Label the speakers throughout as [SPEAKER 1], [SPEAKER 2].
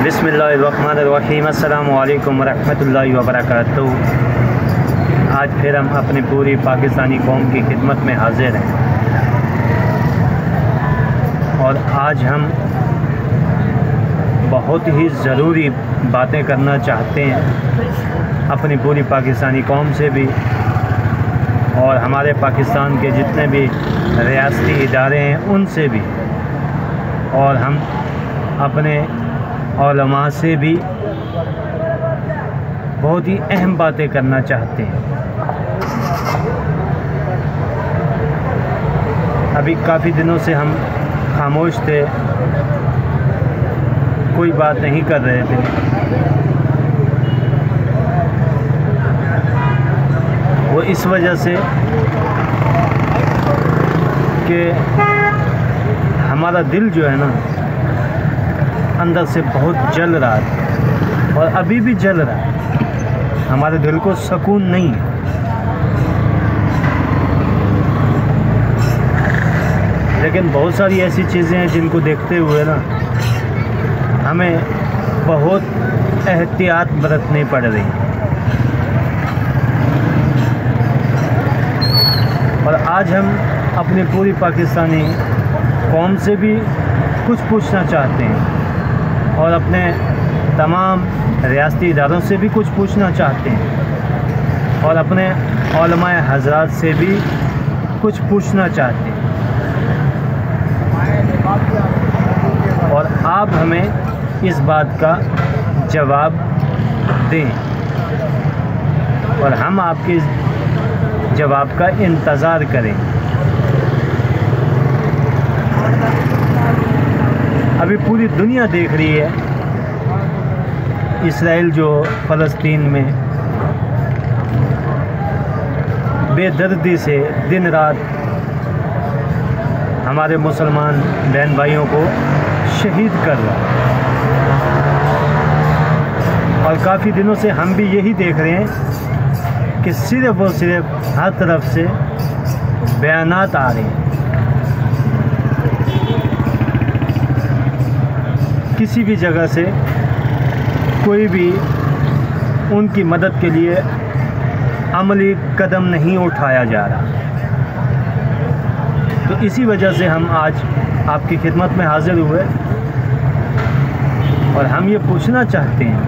[SPEAKER 1] बिस्मिल्लाहिर्रहमानिर्रहीम। अस्सलामु अलैकुम वरहमतुल्लाहि वबरकातुहू। आज फिर हम अपनी पूरी पाकिस्तानी कौम की खिदमत में हाजिर हैं और आज हम बहुत ही ज़रूरी बातें करना चाहते हैं अपनी पूरी पाकिस्तानी कौम से भी और हमारे पाकिस्तान के जितने भी रियासती इदारे हैं उनसे भी, और हम अपने उलमा से भी बहुत ही अहम बातें करना चाहते हैं। अभी काफ़ी दिनों से हम खामोश थे, कोई बात नहीं कर रहे थे, वो इस वजह से कि हमारा दिल जो है ना अंदर से बहुत जल रहा है और अभी भी जल रहा है। हमारे दिल को सुकून नहीं है। लेकिन बहुत सारी ऐसी चीज़ें हैं जिनको देखते हुए ना हमें बहुत एहतियात बरतनी पड़ रही है। और आज हम अपनी पूरी पाकिस्तानी कौम से भी कुछ पूछना चाहते हैं और अपने तमाम रियासती इदारों से भी कुछ पूछना चाहते हैं और अपने उलमाए हज़रात से भी कुछ पूछना चाहते हैं। और आप हमें इस बात का जवाब दें और हम आपके जवाब का इंतज़ार करें। अभी पूरी दुनिया देख रही है इसराइल जो फ़लस्तीन में बेदर्दी से दिन रात हमारे मुसलमान बहन भाइयों को शहीद कर रहा है। और काफ़ी दिनों से हम भी यही देख रहे हैं कि सिर्फ़ और सिर्फ हर तरफ से बयानात आ रहे हैं। किसी भी जगह से कोई भी उनकी मदद के लिए अमली कदम नहीं उठाया जा रहा। तो इसी वजह से हम आज आपकी खिदमत में हाज़िर हुए और हम ये पूछना चाहते हैं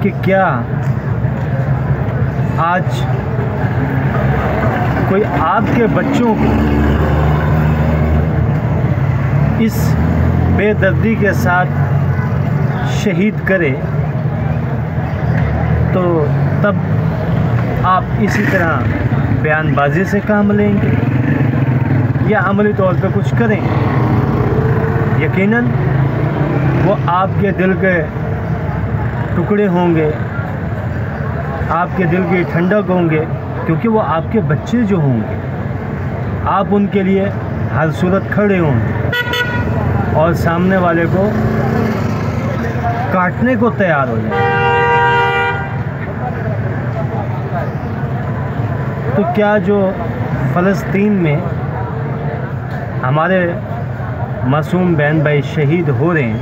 [SPEAKER 1] कि क्या आज कोई आपके बच्चों को इस बेदर्दी के साथ शहीद करे तो तब आप इसी तरह बयानबाजी से काम लेंगे या अमली तौर पे कुछ करें? यकीनन वो आपके दिल के टुकड़े होंगे, आपके दिल की ठंडक होंगे, क्योंकि वो आपके बच्चे जो होंगे आप उनके लिए हर सूरत खड़े होंगे और सामने वाले को काटने को तैयार हो जाए। तो क्या जो फ़लस्तीन में हमारे मासूम बहन भाई शहीद हो रहे हैं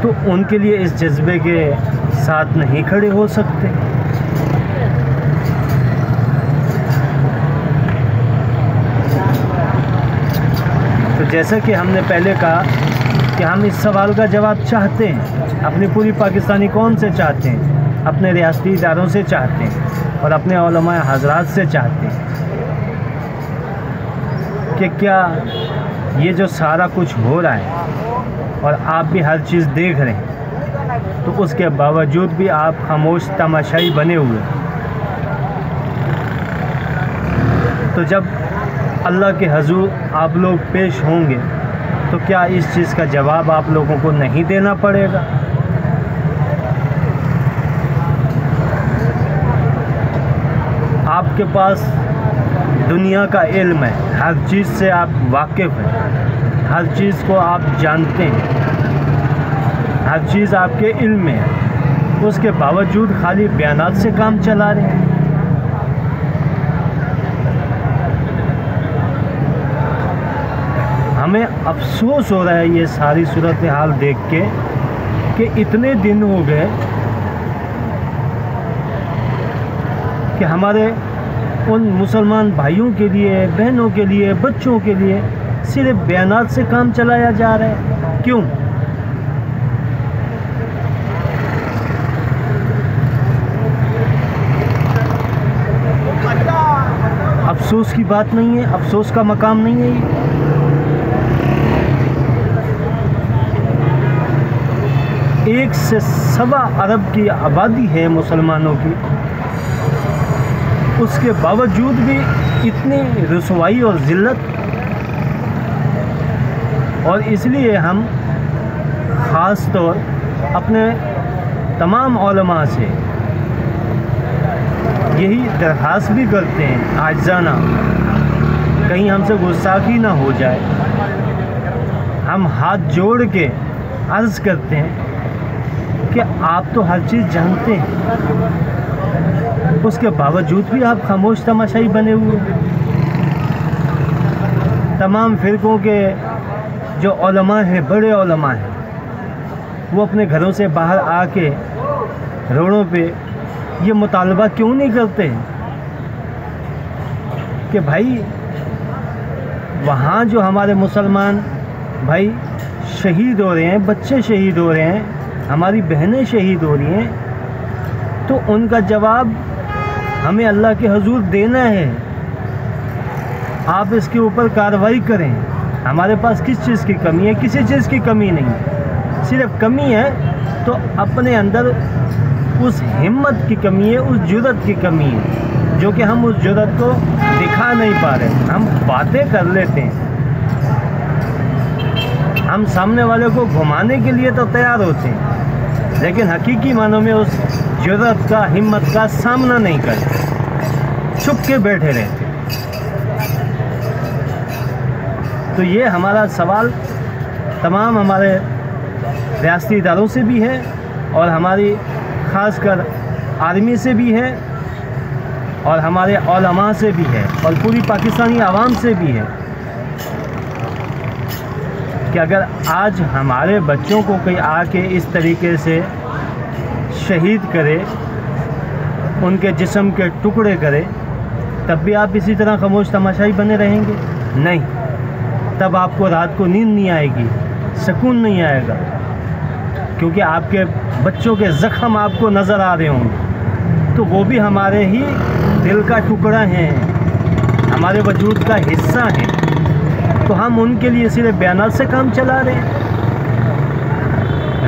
[SPEAKER 1] तो उनके लिए इस जज्बे के साथ नहीं खड़े हो सकते? तो जैसा कि हमने पहले कहा कि हम इस सवाल का जवाब चाहते हैं, अपनी पूरी पाकिस्तानी कौम से चाहते हैं, अपने रियासती इदारों से चाहते हैं और अपने उलमाए हज़रात से चाहते हैं कि क्या ये जो सारा कुछ हो रहा है और आप भी हर चीज़ देख रहे हैं तो उसके बावजूद भी आप खामोश तमाशाई बने हुए। तो जब अल्लाह के हजूर आप लोग पेश होंगे तो क्या इस चीज़ का जवाब आप लोगों को नहीं देना पड़ेगा? आपके पास दुनिया का इल्म है, हर चीज़ से आप वाकिफ़ हैं, हर चीज़ को आप जानते हैं, हर चीज़ आपके इल्म में है, उसके बावजूद खाली बयानात से काम चला रहे हैं। हमें अफसोस हो रहा है ये सारी सूरत हाल देख के कि इतने दिन हो गए कि हमारे उन मुसलमान भाइयों के लिए, बहनों के लिए, बच्चों के लिए सिर्फ बयानात से काम चलाया जा रहा है। क्यों? अफसोस की बात नहीं है, अफसोस का मकाम नहीं है ये। 1 से 1.25 अरब की आबादी है मुसलमानों की, उसके बावजूद भी इतनी रुसवाई और ज़िल्लत। और इसलिए हम ख़ास तौर अपने तमाम उलमा से यही दरख्वास्त भी करते हैं आजिज़ाना, कहीं हमसे गुस्ताखी ना हो जाए। हम हाथ जोड़ के अर्ज़ करते हैं कि आप तो हर चीज़ जानते हैं, उसके बावजूद भी आप खामोश तमाशाई बने हुए। तमाम फ़िरक़ों के जो उलमा हैं, बड़े उलमा हैं, वो अपने घरों से बाहर आके रोडों पे ये मुतालबा क्यों नहीं करते कि भाई वहाँ जो हमारे मुसलमान भाई शहीद हो रहे हैं, बच्चे शहीद हो रहे हैं, हमारी बहनें शहीद हो रही हैं, तो उनका जवाब हमें अल्लाह के हुजूर देना है। आप इसके ऊपर कार्रवाई करें। हमारे पास किस चीज़ की कमी है? किसी चीज़ की कमी नहीं, सिर्फ कमी है तो अपने अंदर उस हिम्मत की कमी है, उस जुर्रत की कमी है, जो कि हम उस जुर्रत को दिखा नहीं पा रहे। हम बातें कर लेते हैं, हम सामने वाले को घुमाने के लिए तो तैयार होते हैं, लेकिन हकीकी मानों में उस जुर्रत का, हिम्मत का सामना नहीं करते, छुप के बैठे रहते। तो ये हमारा सवाल तमाम हमारे रियासती इदारों से भी है और हमारी ख़ासकर आर्मी से भी है और हमारे उलमा से भी है और पूरी पाकिस्तानी आवाम से भी है कि अगर आज हमारे बच्चों को कोई आके इस तरीके से शहीद करे, उनके जिस्म के टुकड़े करे, तब भी आप इसी तरह खामोश तमाशाई बने रहेंगे? नहीं, तब आपको रात को नींद नहीं आएगी, सुकून नहीं आएगा, क्योंकि आपके बच्चों के ज़ख्म आपको नज़र आ रहे होंगे, तो वो भी हमारे ही दिल का टुकड़ा हैं, हमारे वजूद का हिस्सा हैं। तो हम उनके लिए सिर्फ बयानात से काम चला रहे हैं।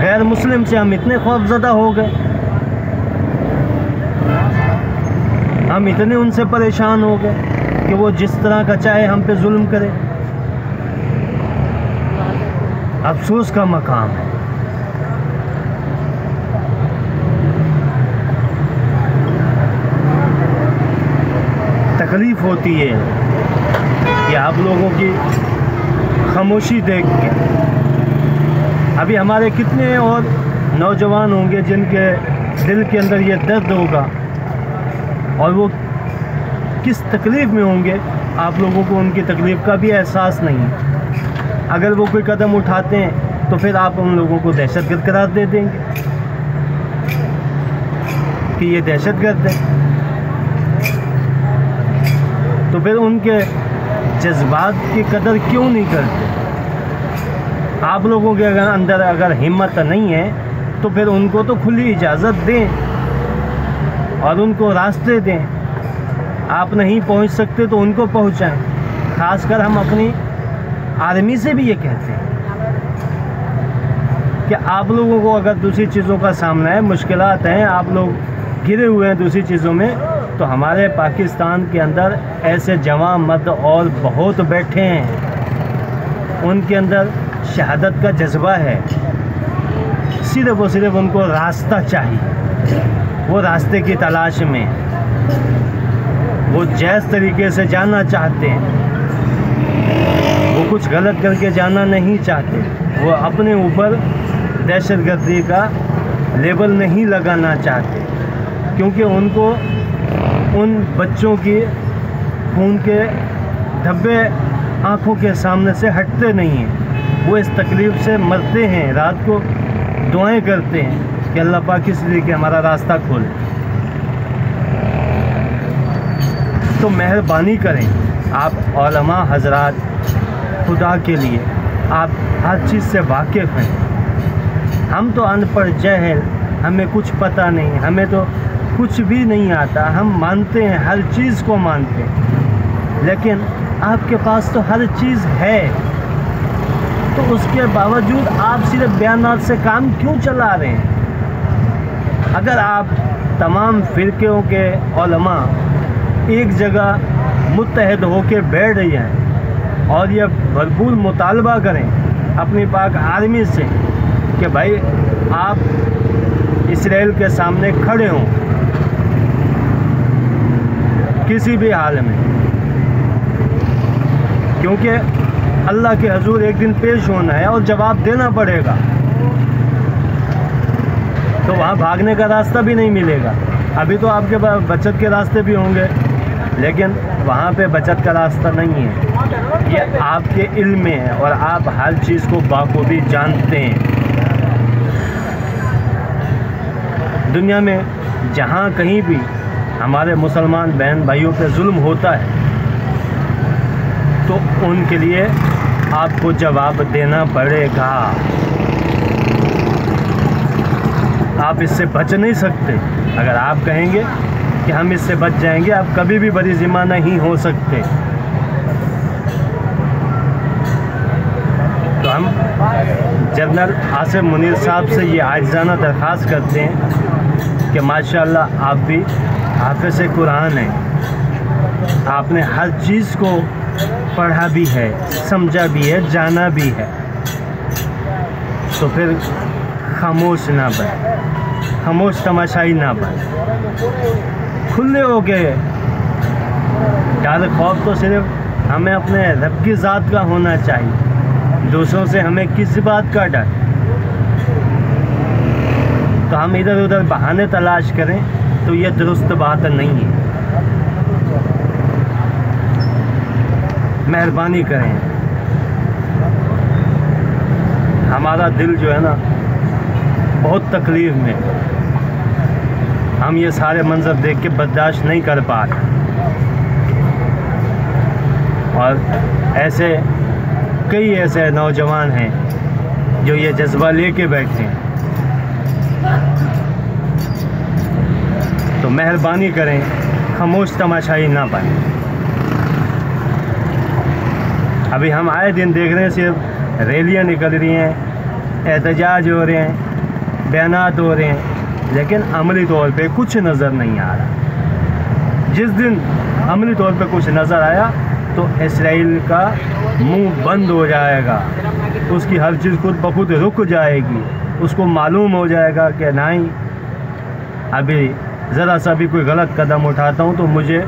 [SPEAKER 1] गैर मुस्लिम से हम इतने खौफज़दा हो गए, हम इतने उनसे परेशान हो गए कि वो जिस तरह का चाहे हम पे जुल्म करे। अफसोस का मकाम है। तकलीफ़ होती है कि आप लोगों की खामोशी देख के। अभी हमारे कितने और नौजवान होंगे जिनके दिल के अंदर ये दर्द होगा और वो किस तकलीफ़ में होंगे, आप लोगों को उनकी तकलीफ़ का भी एहसास नहीं है। अगर वो कोई कदम उठाते हैं तो फिर आप उन लोगों को दहशतगर्द करार दे देंगे कि ये दहशतगर्द है। तो फिर उनके जज्बात की कदर क्यों नहीं करते? आप लोगों के अंदर अगर हिम्मत नहीं है तो फिर उनको तो खुली इजाज़त दें और उनको रास्ते दें। आप नहीं पहुंच सकते तो उनको पहुंचाएं। खासकर हम अपनी आर्मी से भी ये कहते हैं कि आप लोगों को अगर दूसरी चीज़ों का सामना है, मुश्किलात हैं, आप लोग घिरे हुए हैं दूसरी चीज़ों में, तो हमारे पाकिस्तान के अंदर ऐसे जवान मर्द और बहुत बैठे हैं, उनके अंदर शहादत का जज्बा है। सिर्फ और सिर्फ उनको रास्ता चाहिए, वो रास्ते की तलाश में, वो जायज़ तरीके से जाना चाहते हैं, वो कुछ गलत करके जाना नहीं चाहते, वो अपने ऊपर दहशतगर्दी का लेबल नहीं लगाना चाहते, क्योंकि उनको उन बच्चों की खून के धब्बे आँखों के सामने से हटते नहीं हैं। वो इस तकलीफ़ से मरते हैं, रात को दुआएं करते हैं कि अल्लाह पाक इसलिए कि हमारा रास्ता खोले। तो मेहरबानी करें, आप उलमा हजरात, खुदा के लिए आप हर चीज़ से वाकिफ़ हैं। हम तो अनपढ़ जहल, हमें कुछ पता नहीं, हमें तो कुछ भी नहीं आता। हम मानते हैं, हर चीज़ को मानते हैं, लेकिन आपके पास तो हर चीज़ है, तो उसके बावजूद आप सिर्फ बयानात से काम क्यों चला रहे हैं? अगर आप तमाम फ़िरक़ों के उलमा एक जगह मुत्तहद होकर बैठ जाएं और ये भरपूर मुतालबा करें अपनी पाक आर्मी से कि भाई आप इसराइल के सामने खड़े हों किसी भी हाल में, क्योंकि अल्लाह के हजूर एक दिन पेश होना है और जवाब देना पड़ेगा। तो वहाँ भागने का रास्ता भी नहीं मिलेगा। अभी तो आपके पास बचत के रास्ते भी होंगे, लेकिन वहाँ पे बचत का रास्ता नहीं है। ये आपके इल्म में है और आप हर चीज़ को बाखूबी जानते हैं। दुनिया में जहाँ कहीं भी हमारे मुसलमान बहन भाइयों पे जुल्म होता है तो उनके लिए आपको जवाब देना पड़ेगा। आप इससे बच नहीं सकते। अगर आप कहेंगे कि हम इससे बच जाएंगे, आप कभी भी बड़ी ज़िम्मा नहीं हो सकते। तो हम जनरल आसिफ मुनीर साहब से ये आजिज़ाना दरख्वास्त करते हैं कि माशाअल्लाह आप भी हाफ़िज़ कुरान हैं, आपने हर चीज़ को पढ़ा भी है, समझा भी है, जाना भी है, तो फिर खामोश ना बने, खामोश तमाशाई ना बने, खुले हो गए। डर खौफ तो सिर्फ हमें अपने रब की ज़ात का होना चाहिए, दूसरों से हमें किस बात का डर। तो हम इधर उधर बहाने तलाश करें तो ये दुरुस्त बात नहीं है। मेहरबानी करें, हमारा दिल जो है ना बहुत तकलीफ़ में, हम ये सारे मंज़र देख के बर्दाश्त नहीं कर पा रहे। और कई ऐसे नौजवान हैं जो ये जज्बा लेके बैठे हैं। तो मेहरबानी करें, खामोश तमाशाई ना बने। अभी हम आए दिन देख रहे हैं सिर्फ रैलियाँ निकल रही हैं, एहतजाज हो रहे हैं, बयानात हो रहे हैं, लेकिन अमली तौर पे कुछ नज़र नहीं आ रहा। जिस दिन अमली तौर पे कुछ नज़र आया तो इसराइल का मुंह बंद हो जाएगा, उसकी हर चीज़ खुद ब खुद रुक जाएगी। उसको मालूम हो जाएगा कि नहीं, अभी ज़रा सा भी कोई गलत कदम उठाता हूँ तो मुझे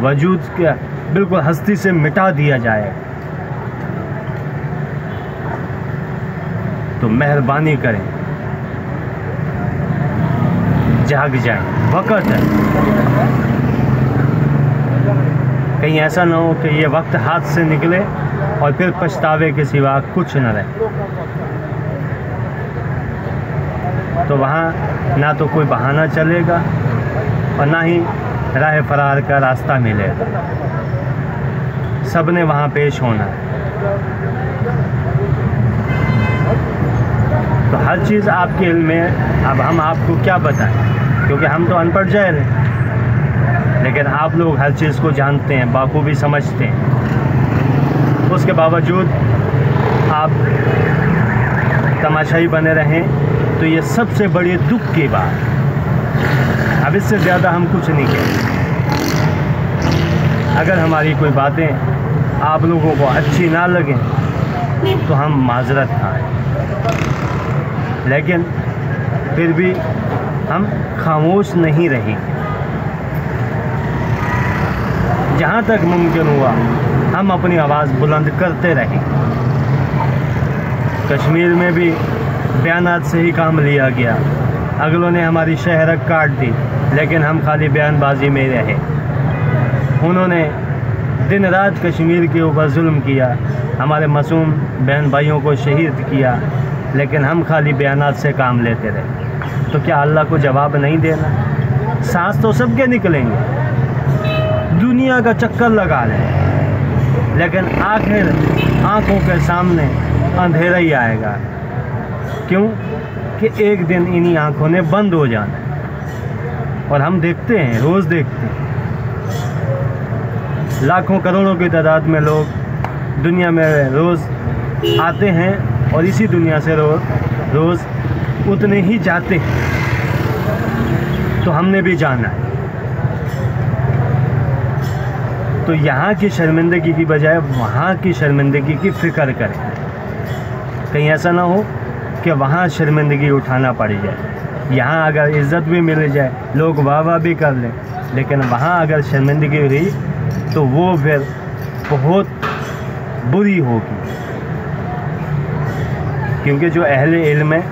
[SPEAKER 1] वजूद के बिल्कुल हस्ती से मिटा दिया जाएगा। तो मेहरबानी करें, जाग जाएं, वक़्त है। कहीं ऐसा ना हो कि ये वक्त हाथ से निकले और फिर पछतावे के सिवा कुछ न रहे। तो वहाँ ना तो कोई बहाना चलेगा और ना ही राह फरार का रास्ता मिलेगा। सब ने वहाँ पेश होना है। तो हर चीज़ आपके इल्म में। अब हम आपको क्या बताएं, क्योंकि हम तो अनपढ़ जाहिल हैं, लेकिन आप लोग हर चीज़ को जानते हैं, बाखूबी समझते हैं। उसके बावजूद आप तमाशाई बने रहें तो ये सबसे बड़ी दुख की बात। अब इससे ज़्यादा हम कुछ नहीं कहेंगे। अगर हमारी कोई बातें आप लोगों को अच्छी ना लगें तो हम माजरत खाएं, लेकिन फिर भी हम खामोश नहीं रहेंगे। जहाँ तक मुमकिन हुआ हम अपनी आवाज़ बुलंद करते रहें। कश्मीर में भी बयानात से ही काम लिया गया, अगलों ने हमारी शहरत काट दी, लेकिन हम खाली बयानबाजी में रहे। उन्होंने दिन रात कश्मीर के ऊपर जुल्म किया, हमारे मासूम बहन भाइयों को शहीद किया, लेकिन हम खाली बयानात से काम लेते रहे। तो क्या अल्लाह को जवाब नहीं देना? सांस तो सबके निकलेंगे, दुनिया का चक्कर लगा लें, लेकिन आखिर आँखों के सामने अंधेरा ही आएगा। क्यों? कि एक दिन इन्हीं आँखों ने बंद हो जाना है। और हम देखते हैं, रोज़ देखते हैं, लाखों करोड़ों की तादाद में लोग दुनिया में रोज़ आते हैं और इसी दुनिया से रोज़ उतने ही जाते हैं। तो हमने भी जाना है। तो यहाँ की शर्मिंदगी की बजाय वहाँ की शर्मिंदगी की फ़िक्र करें। कहीं ऐसा ना हो कि वहाँ शर्मिंदगी उठाना पड़ जाए। यहाँ अगर इज़्ज़त भी मिल जाए, लोग वाह वाह भी कर लें, लेकिन वहाँ अगर शर्मिंदगी हुई तो वो फिर बहुत बुरी होगी। क्योंकि जो अहले इल्म है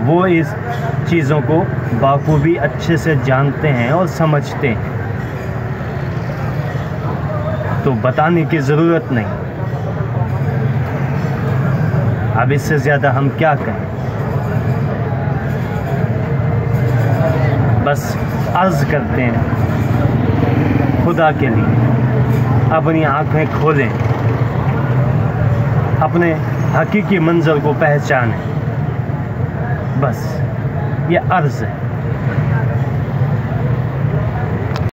[SPEAKER 1] वो इस चीज़ों को बाखूबी अच्छे से जानते हैं और समझते हैं। तो बताने की ज़रूरत नहीं। अब इससे ज़्यादा हम क्या कहें? बस अर्ज़ करते हैं खुदा के लिए अपनी आँखें खोलें, अपने हकीकी मंज़र को पहचानें। बस ये अर्ज़ है।